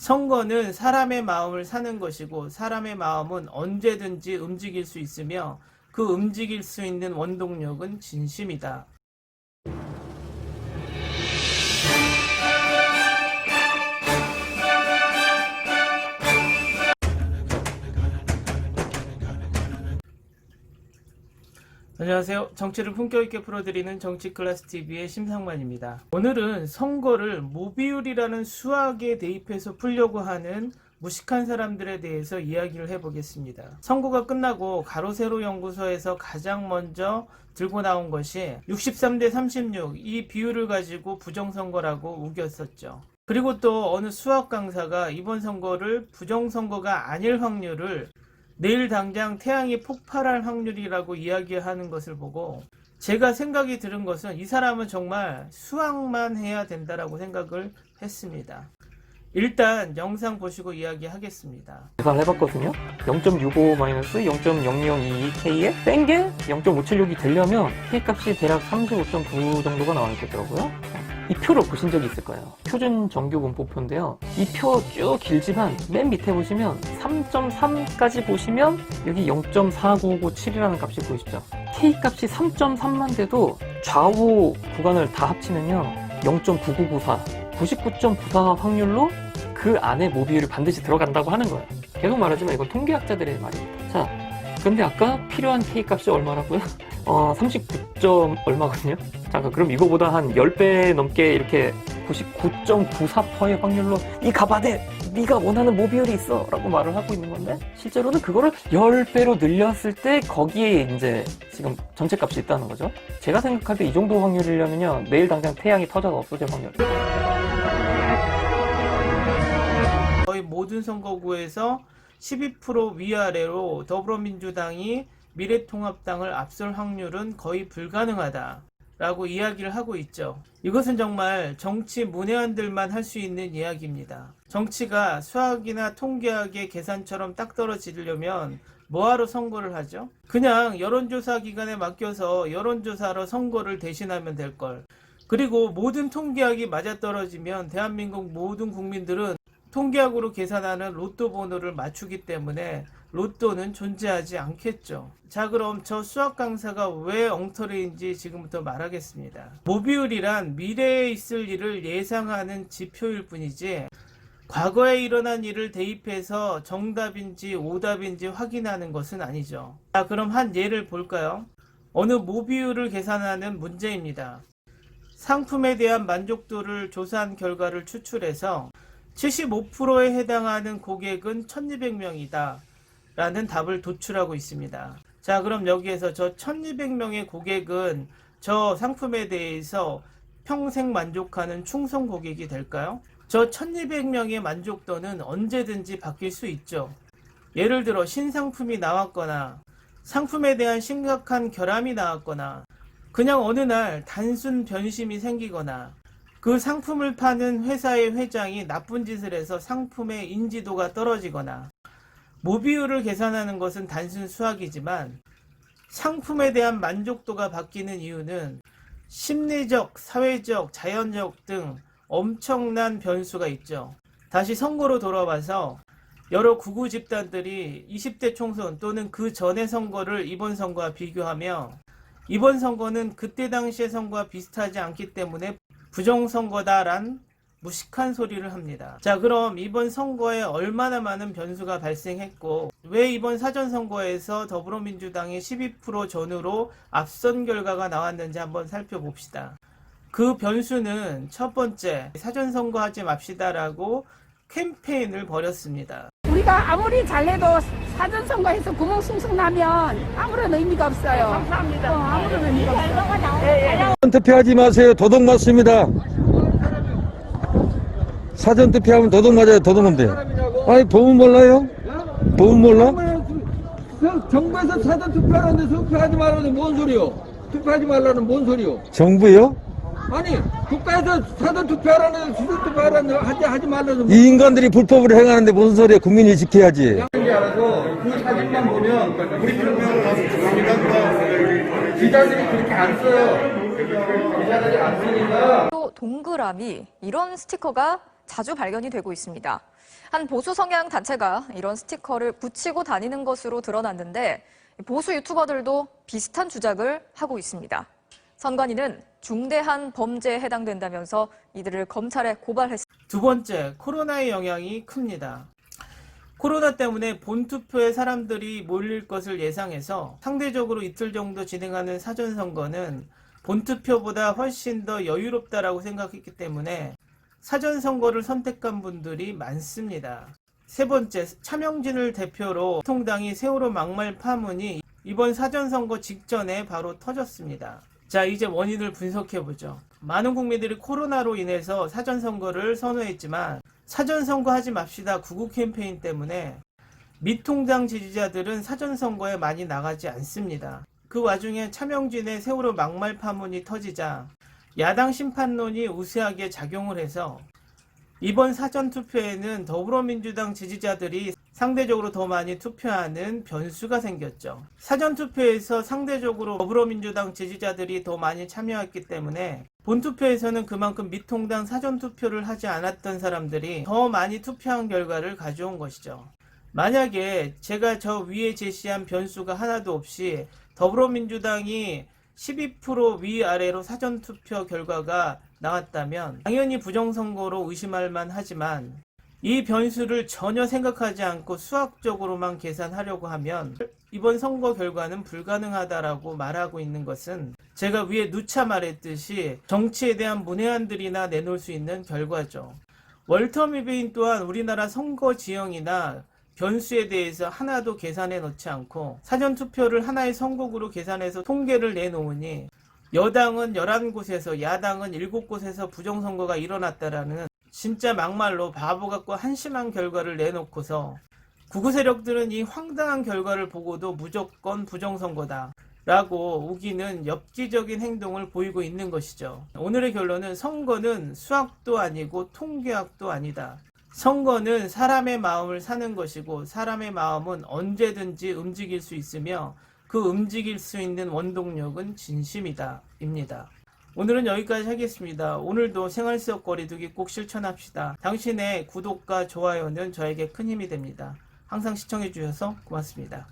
선거는 사람의 마음을 사는 것이고 사람의 마음은 언제든지 움직일 수 있으며 그 움직일 수 있는 원동력은 진심이다. 안녕하세요. 정치를 품격 있게 풀어드리는 정치클래스TV의 심상만입니다. 오늘은 선거를 모비율이라는 수학에 대입해서 풀려고 하는 무식한 사람들에 대해서 이야기를 해보겠습니다. 선거가 끝나고 가로세로 연구소에서 가장 먼저 들고 나온 것이 63대 36 이 비율을 가지고 부정선거라고 우겼었죠. 그리고 또 어느 수학 강사가 이번 선거를 부정선거가 아닐 확률을 내일 당장 태양이 폭발할 확률이라고 이야기하는 것을 보고 제가 생각이 들은 것은 이 사람은 정말 수학만 해야 된다라고 생각을 했습니다. 일단 영상 보시고 이야기하겠습니다. 계산을 해봤거든요. 0.65-0.0022K에 뺀 게 0.576이 되려면 K값이 대략 35.9 정도가 나와 있더라고요. 이 표를 보신 적이 있을 거예요. 표준 정규 분포표인데요. 이 표 쭉 길지만 맨 밑에 보시면 3.3까지 보시면 여기 0.49957이라는 값이 보이시죠? K값이 3.3만 돼도 좌우 구간을 다 합치면요 0.9994, 99.94 확률로 그 안에 모비율이 반드시 들어간다고 하는 거예요. 계속 말하지만 이건 통계학자들의 말입니다. 자, 그런데 아까 필요한 K값이 얼마라고요? 39점 얼마거든요? 자, 그럼 이거보다 한 10배 넘게 이렇게 99.94%의 확률로 이 값 안에 네가 원하는 모비율이 있어 라고 말을 하고 있는 건데 실제로는 그거를 10배로 늘렸을 때 거기에 이제 지금 전체 값이 있다는 거죠. 제가 생각할 때 이 정도 확률이려면요 내일 당장 태양이 터져서 없어질 확률. 거의 모든 선거구에서 12% 위아래로 더불어민주당이 미래통합당을 앞설 확률은 거의 불가능하다 라고 이야기를 하고 있죠. 이것은 정말 정치 문외한들만 할 수 있는 이야기입니다. 정치가 수학이나 통계학의 계산처럼 딱 떨어지려면 뭐하러 선거를 하죠? 그냥 여론조사 기관에 맡겨서 여론조사로 선거를 대신하면 될걸. 그리고 모든 통계학이 맞아떨어지면 대한민국 모든 국민들은 통계학으로 계산하는 로또 번호를 맞추기 때문에 로또는 존재하지 않겠죠. 자, 그럼 저 수학 강사가 왜 엉터리인지 지금부터 말하겠습니다. 모비율이란 미래에 있을 일을 예상하는 지표일 뿐이지 과거에 일어난 일을 대입해서 정답인지 오답인지 확인하는 것은 아니죠. 자, 그럼 한 예를 볼까요? 어느 모비율을 계산하는 문제입니다. 상품에 대한 만족도를 조사한 결과를 추출해서 75%에 해당하는 고객은 1200명이다 라는 답을 도출하고 있습니다. 자, 그럼 여기에서 저 1200명의 고객은 저 상품에 대해서 평생 만족하는 충성 고객이 될까요? 저 1200명의 만족도는 언제든지 바뀔 수 있죠. 예를 들어 신상품이 나왔거나 상품에 대한 심각한 결함이 나왔거나 그냥 어느 날 단순 변심이 생기거나 그 상품을 파는 회사의 회장이 나쁜 짓을 해서 상품의 인지도가 떨어지거나 모비율을 계산하는 것은 단순 수학이지만 상품에 대한 만족도가 바뀌는 이유는 심리적, 사회적, 자연적 등 엄청난 변수가 있죠. 다시 선거로 돌아와서 여러 극우 집단들이 20대 총선 또는 그 전의 선거를 이번 선거와 비교하며 이번 선거는 그때 당시의 선거와 비슷하지 않기 때문에 부정선거다란 무식한 소리를 합니다. 자, 그럼 이번 선거에 얼마나 많은 변수가 발생했고 왜 이번 사전선거에서 더불어민주당이 12% 전후로 앞선 결과가 나왔는지 한번 살펴봅시다. 그 변수는 첫 번째, 사전선거 하지 맙시다라고 캠페인을 벌였습니다. 우리가 아무리 잘해도 사전선거에서 구멍 숭숭 나면 아무런 의미가 없어요. 감사합니다. 아무런 의미가 없어요. 투표하지 마세요. 도둑 맞습니다. 사전 투표하면 도둑 맞아요. 도둑은 돼. 아니, 보면 몰라요? 보면 몰라? 정부에서 사전 투표하는데 투표하지 말라는 뭔 소리요? 투표하지 말라는 뭔 소리요? 정부요? 아니 국가에서 사전 투표하라는 수전 투표하라는 하지 말라는 이 인간들이 불법을 행하는데 무슨 소리야? 국민이 지켜야지. 알아서 그 사진만 보면 우리 기자들이 그렇게 안 써요. 기자들이 안 쓰니까. 또 동그라미 이런 스티커가 자주 발견이 되고 있습니다. 한 보수 성향 단체가 이런 스티커를 붙이고 다니는 것으로 드러났는데 보수 유튜버들도 비슷한 주장을 하고 있습니다. 선관위는 중대한 범죄에 해당된다면서 이들을 검찰에 고발했습니다. 두 번째, 코로나의 영향이 큽니다. 코로나 때문에 본투표에 사람들이 몰릴 것을 예상해서 상대적으로 이틀 정도 진행하는 사전선거는 본투표보다 훨씬 더 여유롭다라고 생각했기 때문에 사전선거를 선택한 분들이 많습니다. 세 번째, 차명진을 대표로 통당이 세월호 막말 파문이 이번 사전선거 직전에 바로 터졌습니다. 자, 이제 원인을 분석해보죠. 많은 국민들이 코로나로 인해서 사전선거를 선호했지만 사전선거 하지 맙시다 구구 캠페인 때문에 미통당 지지자들은 사전선거에 많이 나가지 않습니다. 그 와중에 차명진의 세월호 막말 파문이 터지자 야당 심판론이 우세하게 작용을 해서 이번 사전투표에는 더불어민주당 지지자들이 상대적으로 더 많이 투표하는 변수가 생겼죠. 사전투표에서 상대적으로 더불어민주당 지지자들이 더 많이 참여했기 때문에 본투표에서는 그만큼 미통당 사전투표를 하지 않았던 사람들이 더 많이 투표한 결과를 가져온 것이죠. 만약에 제가 저 위에 제시한 변수가 하나도 없이 더불어민주당이 12% 위아래로 사전투표 결과가 나왔다면 당연히 부정선거로 의심할 만하지만 이 변수를 전혀 생각하지 않고 수학적으로만 계산하려고 하면 이번 선거 결과는 불가능하다라고 말하고 있는 것은 제가 위에 누차 말했듯이 정치에 대한 문외한들이나 내놓을 수 있는 결과죠. 월터 미베인 또한 우리나라 선거 지형이나 변수에 대해서 하나도 계산해 놓지 않고 사전투표를 하나의 선거구로 계산해서 통계를 내놓으니 여당은 11곳에서 야당은 7곳에서 부정선거가 일어났다라는 진짜 막말로 바보 같고 한심한 결과를 내놓고서 구구 세력들은 이 황당한 결과를 보고도 무조건 부정선거다 라고 우기는 엽기적인 행동을 보이고 있는 것이죠. 오늘의 결론은 선거는 수학도 아니고 통계학도 아니다. 선거는 사람의 마음을 사는 것이고 사람의 마음은 언제든지 움직일 수 있으며 그 움직일 수 있는 원동력은 진심이다 입니다. 오늘은 여기까지 하겠습니다. 오늘도 생활 속 거리두기 꼭 실천합시다. 당신의 구독과 좋아요는 저에게 큰 힘이 됩니다. 항상 시청해 주셔서 고맙습니다.